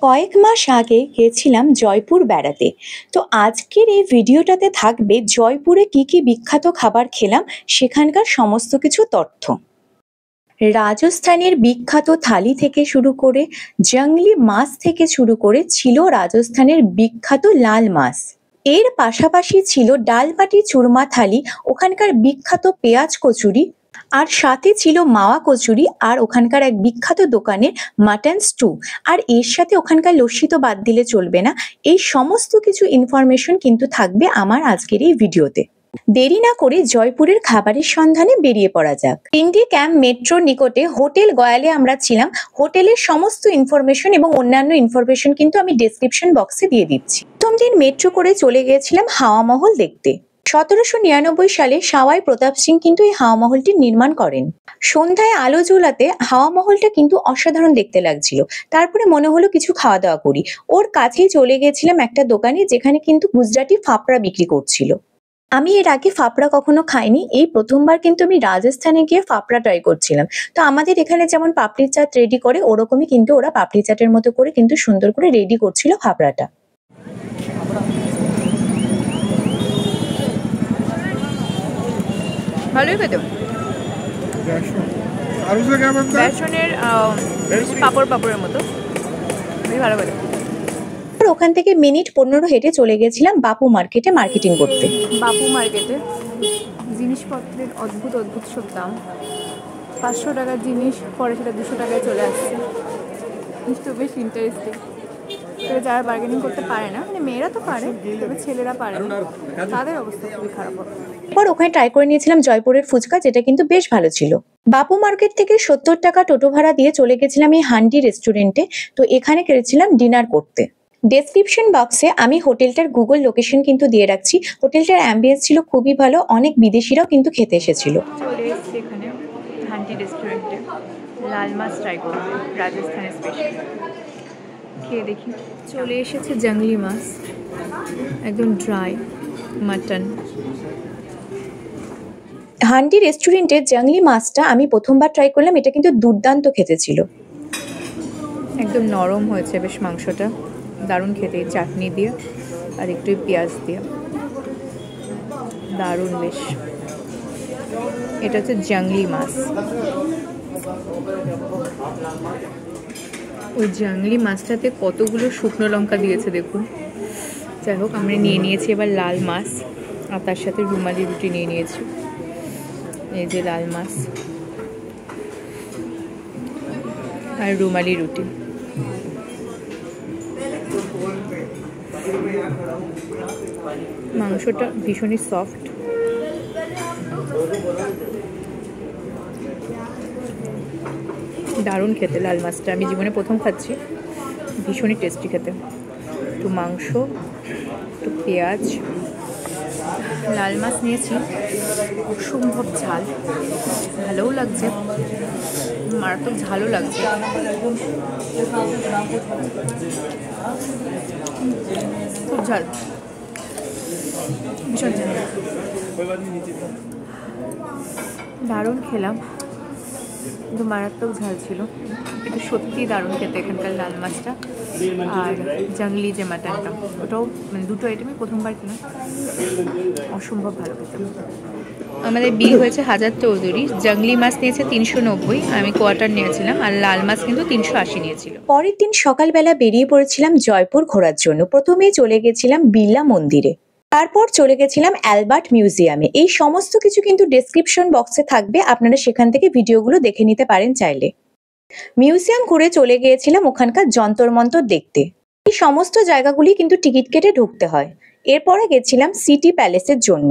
কয়েক মাস আগে গেছিলাম জয়পুর বেড়াতে। তো আজকের এই ভিডিওটাতে থাকবে জয়পুরে কি কি বিখ্যাত খাবার খেলাম সেখানকার সমস্ত কিছু তথ্য। রাজস্থানের বিখ্যাত থালি থেকে শুরু করে জংলি মাছ থেকে শুরু করে ছিল রাজস্থানের বিখ্যাত লাল মাছ। এর পাশাপাশি ছিল ডাল বাটি চুরমা থালি, ওখানকার বিখ্যাত পেঁয়াজ কচুরি, আর সাথে ছিল মাওয়া কচুরি আর ওখানকার এক বিখ্যাত দোকানের মাটন স্টু। আর এর সাথে ওখানকার লস্যি তো বাদ দিলে চলবে না। এই সমস্ত কিছু ইনফরমেশন কিন্তু থাকবে আমার আজকের এই ভিডিওতে। দেরি না করে জয়পুরের খাবারের সন্ধানে বেরিয়ে পড়া যাক। তিনটি ক্যাম্প মেট্রোর নিকটে হোটেল গয়ালে আমরা ছিলাম। হোটেলের সমস্ত ইনফরমেশন এবং অন্যান্য ইনফরমেশন কিন্তু আমি ডেসক্রিপশন বক্সে দিয়ে দিচ্ছি। প্রথম দিন মেট্রো করে চলে গিয়েছিলাম হাওয়া মহল দেখতে। ১৭৯৯ সালে সাওয়াই প্রতাপ সিং কিন্তু এই হাওয়া মহলটি নির্মাণ করেন। সন্ধ্যায় আলো জ্বলাতে হাওয়া মহলটা কিন্তু অসাধারণ দেখতে লাগছিল। তারপরে মনে হলো কিছু খাওয়া দাওয়া করি। ওর কাছেই চলে গিয়েছিলাম একটা দোকানে, যেখানে কিন্তু গুজরাটি ফাফড়া বিক্রি করছিল। আমি এর আগে ফাফড়া কখনো খাইনি, এই প্রথমবার কিন্তু আমি রাজস্থানে গিয়ে ফাফড়া ট্রাই করছিলাম। তো আমাদের এখানে যেমন পাপড়ি চাট রেডি করে, ওরকমই কিন্তু ওরা পাপড়ি চাটের মতো করে কিন্তু সুন্দর করে রেডি করছিল ফাফড়াটা। ভালোই খেতে। বেসনের পাপড়ের মতো বেশ ভালো খেতে। ওখান থেকে মিনিট 15 হেঁটে চলে গেছিলাম বাপু মার্কেটে মার্কেটিং করতে। বাপু মার্কেটে জিনিসপত্রের অদ্ভুত অদ্ভুত সব দাম। 500 টাকার জিনিস পরে সেটা 200 টাকায় চলে আসছে। জিনিসটা বেশ ইন্টারেস্টিং। তবে যারা বার্গেনিং করতে পারে না, মানে মেয়েরা তো পারে, তবে ছেলেরা পারে না, তাদের অবস্থা খুবই খারাপ হবে। এরপর ওখানে ট্রাই করে নিয়েছিলাম জয়পুরের ফুচকা, যেটা কিন্তু বেশ ভালো ছিল। বাপু মার্কেট থেকে 70 টাকা টোটো ভাড়া দিয়ে চলে গেছিলাম এই হান্ডি রেস্টুরেন্টে। তো এখানে গেছিলাম ডিনার করতে। ডেসক্রিপশন বক্সে আমি হোটেলটার গুগল লোকেশন কিন্তু দিয়ে রাখছি। হোটেলটার অ্যাম্বিয়েন্স ছিল খুবই ভালো, অনেক বিদেশিরাও কিন্তু খেতে এসেছিল। চলে এসেছি এখানে হান্ডি রেস্টুরেন্টে লাল মাছ ট্রাই করতে, রাজস্থানের স্পেশাল। খেয়ে দেখি। চলে এসেছে জংলি মাছ, একদম ড্রাই মাটন। হান্ডি রেস্টুরেন্টের জংলি মাছটা আমি প্রথমবার ট্রাই করলাম, এটা কিন্তু দুর্দান্ত খেতে ছিল। একদম নরম হয়েছে বেশ মাংসটা, দারুণ খেতে, চাটনি দিয়ে আর একটু পেঁয়াজ দিয়ে, দারুণ বেশ। এটা হচ্ছে জংলি মাছ। ওই জংলি মাছটাতে কতগুলো শুকনো লঙ্কা দিয়েছে দেখুন। যাই হোক, আমরা নিয়ে নিয়েছি এবার লাল মাছ, আর তার সাথে রুমালি রুটি নিয়ে নিয়েছি। এই যে লাল মাছ আর রুমালি রুটি। মাংসটা ভীষণই সফট, দারুণ খেতে। লাল মাছটা আমি জীবনে প্রথম খাচ্ছি, ভীষণই টেস্টি খেতে। একটু মাংস, একটু পেঁয়াজ। লাল মাছ নিয়েছি, অসম্ভব ঝাল, ভালোও লাগছে, মারাত্মক ঝালও লাগছে। খুব ঝাল, ভীষণ ঝাল। দারুণ খেলাম, কিন্তু মারাত্মক ঝাল ছিল। এটা সত্যি দারুণ খেতে এখানকার লাল মাছটা। আর জংলি যে মাটনটা, ওটাও মানে দুটো আইটেমই প্রথমবার কিনা, অসম্ভব ভালো খেতে। আমাদের বিল হয়েছে 1000 চৌধুরী। জংলি মাছ নিয়েছে 390, আমি কোয়ার্টার নিয়েছিলাম, আর লাল মাছ কিন্তু 380 নিয়েছিল। পরের দিন সকালবেলা বেরিয়ে পড়েছিলাম জয়পুর ঘোরার জন্য। প্রথমেই চলে গেছিলাম বিড়লা মন্দিরে, তারপর চলে গেছিলাম অ্যালবার্ট মিউজিয়ামে। এই সমস্ত কিছু কিন্তু ডেসক্রিপশন বক্সে থাকবে, আপনারা সেখান থেকে ভিডিওগুলো দেখে নিতে পারেন চাইলে। মিউজিয়াম ঘুরে চলে গিয়েছিলাম ওখানকার যন্তর মন্তর দেখতে। এই সমস্ত জায়গাগুলি কিন্তু টিকিট কেটে ঢুকতে হয়। এরপরে গেছিলাম সিটি প্যালেসের জন্য।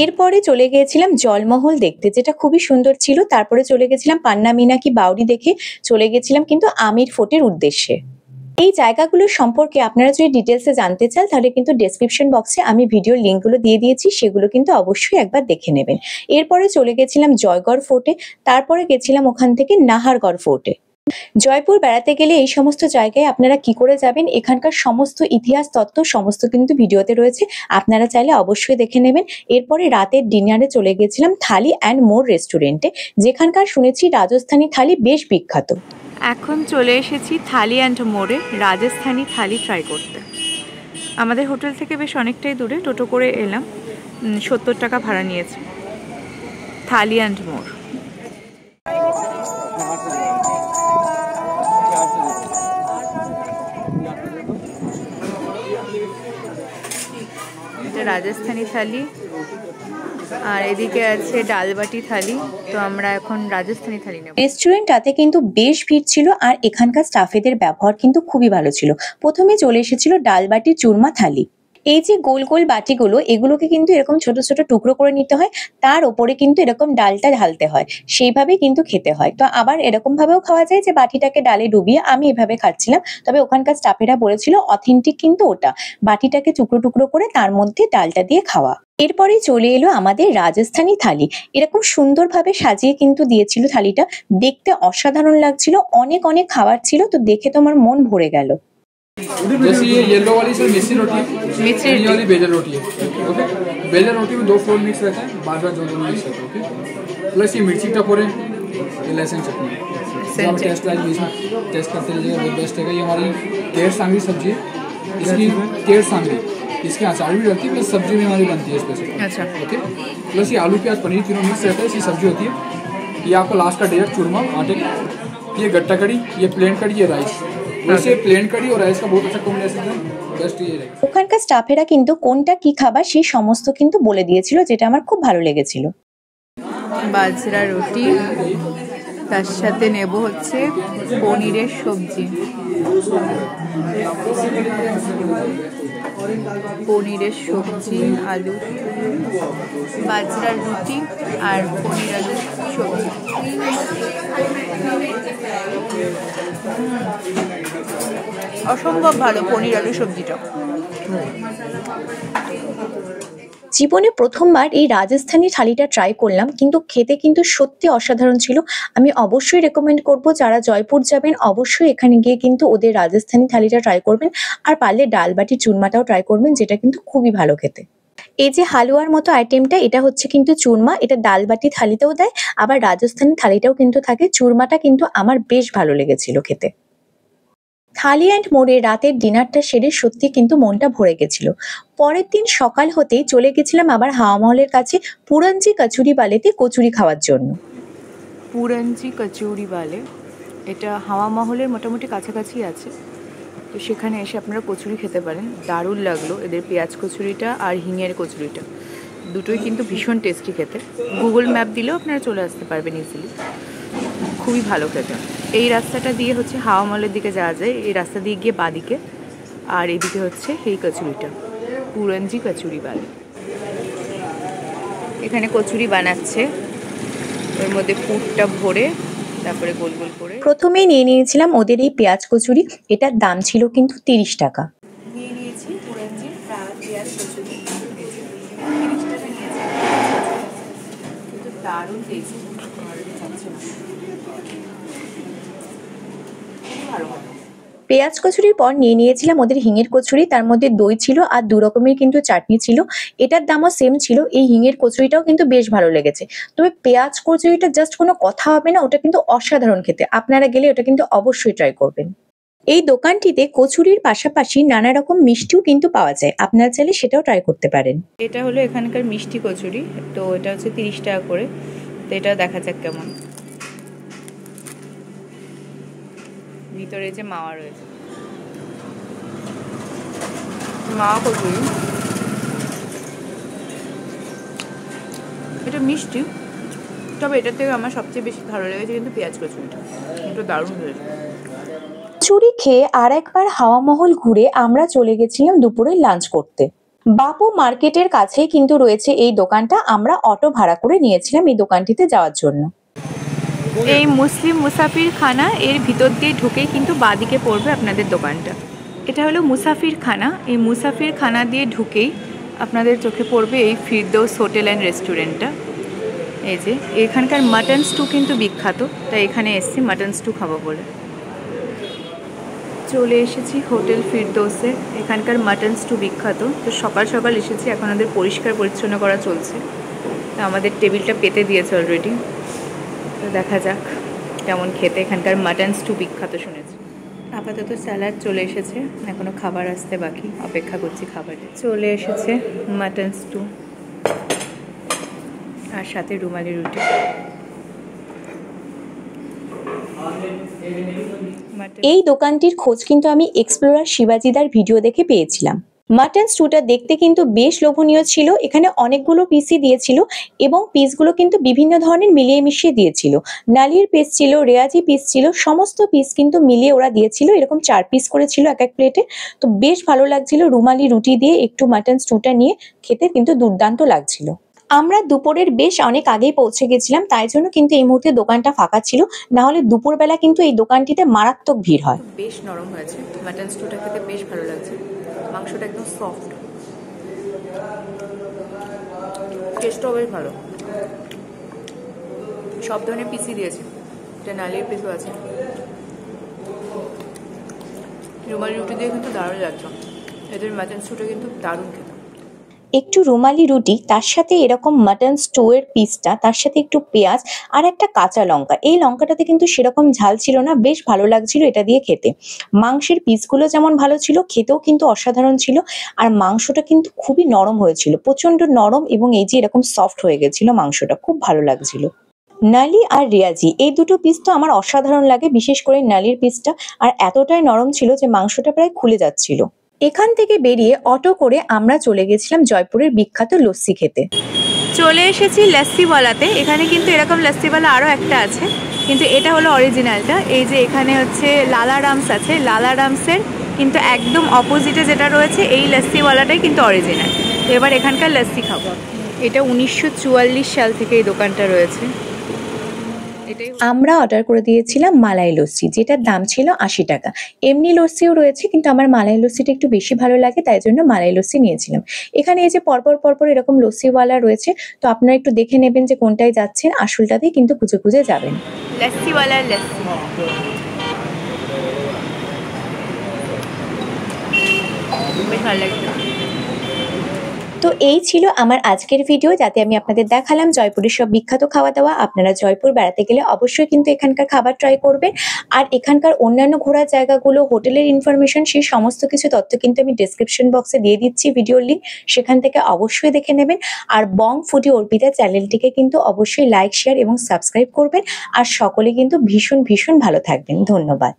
এরপরে চলে গিয়েছিলাম জলমহল দেখতে, যেটা খুবই সুন্দর ছিল। তারপরে চলে গেছিলাম পান্না মিনাকি বাউরি দেখে চলে গেছিলাম কিন্তু আমির ফোর্টের উদ্দেশ্যে। এই জায়গাগুলোর সম্পর্কে আপনারা যদি ডিটেলসে জানতে চান, তাহলে কিন্তু ডেসক্রিপশন বক্সে আমি ভিডিওর লিঙ্কগুলো দিয়ে দিয়েছি, সেগুলো কিন্তু অবশ্যই একবার দেখে নেবেন। এরপরে চলে গেছিলাম জয়গড় ফোর্টে, তারপরে গেছিলাম ওখান থেকে নাহারগড় ফোর্টে। জয়পুর বেড়াতে গেলে এই সমস্ত জায়গায় আপনারা কি করে যাবেন, এখানকার সমস্ত ইতিহাস তত্ত্ব সমস্ত কিন্তু ভিডিওতে রয়েছে, আপনারা চাইলে অবশ্যই দেখে নেবেন। এরপরে রাতের ডিনারে চলে গেছিলাম থালি অ্যান্ড মোর রেস্টুরেন্টে, যেখানকার শুনেছি রাজস্থানী থালি বেশ বিখ্যাত। এখন চলে এসেছি থালি অ্যান্ড মোড়ে রাজস্থানি থালি ট্রাই করতে। আমাদের হোটেল থেকে বেশ অনেকটাই দূরে, টোটো করে এলাম, 70 টাকা ভাড়া নিয়েছে। থালি অ্যান্ড মোড়। এটা রাজস্থানি থালি আর এদিকে আছে ডালবাটি থালি। তো আমরা এখন রাজস্থানি থালি নেব। রেস্টুরেন্টটাতে কিন্তু বেশ ভিড় ছিল আর এখানকার স্টাফেদের ব্যবহার কিন্তু খুবই ভালো ছিল। প্রথমে চলে এসেছিল ডালবাটি চুরমা থালি। এই যে গোল গোল বাটিগুলো, এগুলোকে কিন্তু এরকম ছোট ছোট টুকরো করে নিতে হয়, তার ওপরে কিন্তু এরকম ডালটা ঢালতে হয়, সেইভাবে কিন্তু খেতে হয়। তো আবার এরকম ভাবেও খাওয়া যায় যে বাটিটাকে ডালে ডুবিয়ে, আমি এভাবে খাচ্ছিলাম। তবে ওখানকার স্টাফেরা বলেছিল অথেন্টিক কিন্তু ওটা, বাটিটাকে টুকরো টুকরো করে তার মধ্যে ডালটা দিয়ে খাওয়া। এরপরে চলে এলো আমাদের রাজস্থানি থালি। এরকম সুন্দরভাবে সাজিয়ে কিন্তু দিয়েছিল থালিটা, দেখতে অসাধারণ লাগছিল, অনেক অনেক খাবার ছিল, তো দেখে তোমার মন ভরে গেল। जैसे ये येलो वाली सर मिस्सी रोटी है, मिस्सी ये वाली बेजर रोटी है। ओके, बेजर रोटी में 2 फ्लोर मिक्स रहता है, बाजरा जो दोनों मिक्स रहता है। ओके, प्लस ये मिर्ची टपोरे, ये लहसुन चटनी है। हम टेस्ट वाइज बीच में टेस्ट करते रहिएगा, बहुत बेस्ट है। ये हमारी केर सांगरी सब्जी है, इसकी केर सांगरी, इसके अचार भी रहती है, प्लस सब्जी भी हमारी बनती है स्पेशल। अच्छा। ओके, प्लस ये आलू प्याज पनीर तीनों मिक्स रहता है, इसकी सब्जी होती है। ये आपका लास्ट का डेजर्ट चूरमा आटे का, ये गट्टा कड़ी, ये प्लेन कड़ी, ये राइस। वैसे प्लेन कड़ी और राइस का बहुत अच्छा कॉम्बिनेशन है, बेस्ट ये है। ওখানকার স্টাফেরা কিন্তু কোনটা কি খাবার সেই সমস্ত কিন্তু বলে দিয়েছিল, যেটা আমার খুব ভালো লেগেছিল। বাজরা রুটি, তার সাথে নেব হচ্ছে পনিরের সবজি। পনিরের সবজি, আলু, বাজরার রুটি আর পনির আলু সবজি। অসম্ভব ভালো পনির আলু সবজিটা। জীবনে প্রথমবার এই রাজস্থানি থালিটা ট্রাই করলাম, কিন্তু খেতে কিন্তু সত্যি অসাধারণ ছিল। আমি অবশ্যই রেকমেন্ড করব, যারা জয়পুর যাবেন অবশ্যই এখানে গিয়ে কিন্তু ওদের রাজস্থানি থালিটা ট্রাই করবেন, আর পারলে ডাল বাটি চুরমাটাও ট্রাই করবেন, যেটা কিন্তু খুবই ভালো খেতে। এই যে হালুয়ার মতো আইটেমটা, এটা হচ্ছে কিন্তু চুরমা, এটা ডাল বাটি থালিতেও দেয়, আবার রাজস্থানি থালিটাও কিন্তু থাকে। চুরমাটা কিন্তু আমার বেশ ভালো লেগেছিল খেতে। থালি অ্যান্ড মোড়ে রাতের ডিনারটা সেরে সত্যি কিন্তু মনটা ভরে গেছিল। পরের দিন সকাল হতেই চলে গেছিলাম আবার হাওয়া মহলের কাছে পুরঞ্জি কচুরি বালেতে কচুরি খাওয়ার জন্য। পুরঞ্জি কচুরি বালে, এটা হাওয়া মহলের মোটামুটি কাছাকাছি আছে, তো সেখানে এসে আপনারা কচুরি খেতে পারেন। দারুণ লাগলো এদের পেঁয়াজ কচুরিটা আর হিঙের কচুরিটা, দুটোই কিন্তু ভীষণ টেস্টি খেতে। গুগল ম্যাপ দিলেও আপনারা চলে আসতে পারবেন ইজিলি, খুবই ভালো খেতে। এই রাস্তাটা দিয়ে হচ্ছে হাওয়া মহলের দিকে যাওয়া যায়, এই রাস্তা দিয়ে গিয়ে বাঁদিকে, আর এদিকে হচ্ছে এই কচুরিটা, পুরঞ্জি কচুরি বালে। এখানে কচুরি বানাচ্ছে, ওর মধ্যে পুরটা ভরে তারপরে গোল গোল করে। প্রথমেই নিয়ে নিয়েছিলাম ওদের এই পেঁয়াজ কচুরি, এটার দাম ছিল কিন্তু 30 টাকা। নিয়ে নিয়েছি পুরঞ্জি পেঁয়াজ কচুরি, 30 টাকা নিয়েছি, কিন্তু দারুণ টেস্ট। পেঁয়াজ কচুরির পর নিয়ে নিয়েছিলাম ওদের হিঙের কচুরি, তার মধ্যে দই ছিল আর 2 রকমের কিন্তু চাটনি ছিল। এটার দামও সেম ছিল। এই হিঙের কচুরিটাও কিন্তু বেশ ভালো লেগেছে। তবে পেঁয়াজ কচুরিটা জাস্ট কোনো কথা হবে না, ওটা কিন্তু অসাধারণ খেতে। আপনারা গেলে ওটা কিন্তু অবশ্যই ট্রাই করবেন। এই দোকানটিতে কচুরির পাশাপাশি নানা রকম মিষ্টিও কিন্তু পাওয়া যায়, আপনারা চাইলে সেটাও ট্রাই করতে পারেন। এটা হলো এখানকার মিষ্টি কচুরি, তো এটা হচ্ছে 30 টাকা করে। তো এটা দেখা যাক কেমন। ভিতরে যে মাওয়া রয়েছে, মাওয়া কচুরি, এটা মিষ্টি, তবে এটার থেকে আমার সবচেয়ে বেশি ভালো লেগেছে কিন্তু পেঁয়াজ কচুরিটা, এটা দারুণ হয়েছে। কচুরি খেয়ে আর একবার হাওয়া মহল ঘুরে আমরা চলে গেছিলাম দুপুরে লাঞ্চ করতে। বাপু মার্কেটের কাছেই কিন্তু রয়েছে এই দোকানটা, আমরা অটো ভাড়া করে নিয়েছিলাম এই দোকানটিতে যাওয়ার জন্য। এই মুসলিম মুসাফির খানা, এর ভিতর দিয়ে ঢুকেই কিন্তু বাঁদিকে পড়বে আপনাদের দোকানটা। এটা হলো মুসাফির খানা। এই মুসাফির খানা দিয়ে ঢুকেই আপনাদের চোখে পড়বে এই ফিরদৌস হোটেল অ্যান্ড রেস্টুরেন্টটা। এই যে এখানকার মাটন স্টু কিন্তু বিখ্যাত, তাই এখানে এসেছি মাটন স্টু খাবো বলে। চলে এসেছি হোটেল ফিরদৌসে, এখানকার মাটন স্টু বিখ্যাত। তো সকাল সকাল এসেছি, এখন আমাদের পরিষ্কার পরিচ্ছন্ন করা চলছে। তো আমাদের টেবিলটা পেতে দিয়েছে অলরেডি, তো দেখা যাক কেমন খেতে। এখানকার মাটন স্টু বিখ্যাত শুনেছি। আপাতত স্যালাড চলে এসেছে, এখনও খাবার আসতে বাকি, অপেক্ষা করছি খাবারে। চলে এসেছে মাটন স্টু আর সাথে রুমালি রুটি। এই দোকানটির খোঁজ কিন্তু আমি এক্সপ্লোরার শিবাজিদার ভিডিও দেখে পেয়েছিলাম। মাটন স্টুটা দেখতে কিন্তু বেশ লোভনীয় ছিল। এখানে অনেকগুলো পিসই দিয়েছিল এবং পিসগুলো কিন্তু বিভিন্ন ধরনের মিলিয়ে মিশিয়ে দিয়েছিল। নালির পিস ছিল, রেয়াজি পিস ছিল, সমস্ত পিস কিন্তু মিলিয়ে ওরা দিয়েছিল। এরকম 4 পিস করেছিল এক এক প্লেটে। তো বেশ ভালো লাগছিল। রুমালি রুটি দিয়ে একটু মাটন স্টুটা নিয়ে খেতে কিন্তু দুর্দান্ত লাগছিল। আমরা দুপুরের বেশ অনেক আগেই পৌঁছে গেছিলাম, তাই জন্য কিন্তু এই মুহূর্তে দোকানটা ফাঁকা ছিল। না হলে দুপুরবেলা কিন্তু এই দোকানটিতে মারাত্মক ভিড় হয়। বেশ নরম হয়েছে মাটন স্টুটা, খেতে বেশ ভালো লাগছে। মাংসটা একদম সফট, টেস্টও বেশ ভালো। সব ধরনের পিসি দিয়েছে, এটা নালির পিসও আছে। রুমালি রুটি দিয়ে কিন্তু দারুণ লাগছে। এদের মাটন স্টুটা কিন্তু দারুণ খেতে। একটু রুমালি রুটি, তার সাথে এরকম মাটন স্টুয়ের পিসটা, তার সাথে একটু পেঁয়াজ আর একটা কাঁচা লঙ্কা। এই লঙ্কাটাতে কিন্তু সেরকম ঝাল ছিল না, বেশ ভালো লাগছিল এটা দিয়ে খেতে। মাংসের পিসগুলো যেমন ভালো ছিল, খেতেও কিন্তু অসাধারণ ছিল। আর মাংসটা কিন্তু খুবই নরম হয়েছিল, প্রচন্ড নরম, এবং এই যে এরকম সফট হয়ে গেছিল মাংসটা, খুব ভালো লাগছিল। নালি আর রেয়াজি এই দুটো পিস তো আমার অসাধারণ লাগে, বিশেষ করে নালির পিসটা। আর এতটাই নরম ছিল যে মাংসটা প্রায় খুলে যাচ্ছিল। এখান থেকে বেরিয়ে অটো করে আমরা চলে গেছিলাম জয়পুরের বিখ্যাত লস্যি খেতে। চলে এসেছি লস্যিওয়ালাতে। এখানে কিন্তু এরকম লস্যিওয়ালা আরও একটা আছে, কিন্তু এটা হলো অরিজিনালটা। এই যে এখানে হচ্ছে লালা রামস আছে, লালা রামসের কিন্তু একদম অপোজিটে যেটা রয়েছে এই লস্যিওয়ালাটাই কিন্তু অরিজিনাল। তো এবার এখানকার লস্যি খাবো। এটা 1944 সাল থেকে এই দোকানটা রয়েছে। আমরা অর্ডার করে দিয়েছিলাম মালাই লস্যি, যেটার দাম ছিল 80 টাকা। এমনি লস্যিও রয়েছে, কিন্তু আমার মালাই লস্যিটা একটু বেশি ভালো লাগে, তাই জন্য মালাই লস্যি নিয়েছিলাম। এখানে এই যে পরপর এরকম লস্যিওয়ালা রয়েছে, তো আপনারা একটু দেখে নেবেন যে কোনটায় যাচ্ছেন, আসলটাতেই কিন্তু খুঁজে খুঁজে যাবেন। লস্যিওয়ালার লস্যি বেশ ভালো লাগছে। তো এই ছিল আমার আজকের ভিডিও, যাতে আমি আপনাদের দেখালাম জয়পুরের সব বিখ্যাত খাওয়া দাওয়া। আপনারা জয়পুর বেড়াতে গেলে অবশ্যই কিন্তু এখানকার খাবার ট্রাই করবেন। আর এখানকার অন্যান্য ঘোরার জায়গাগুলো, হোটেলের ইনফরমেশন, সেই সমস্ত কিছু তথ্য কিন্তু আমি ডেসক্রিপশন বক্সে দিয়ে দিচ্ছি ভিডিওর লিঙ্ক, সেখান থেকে অবশ্যই দেখে নেবেন। আর বং ফুডি অর্পিতা চ্যানেলটিকে কিন্তু অবশ্যই লাইক, শেয়ার এবং সাবস্ক্রাইব করবেন। আর সকলে কিন্তু ভীষণ ভালো থাকবেন। ধন্যবাদ।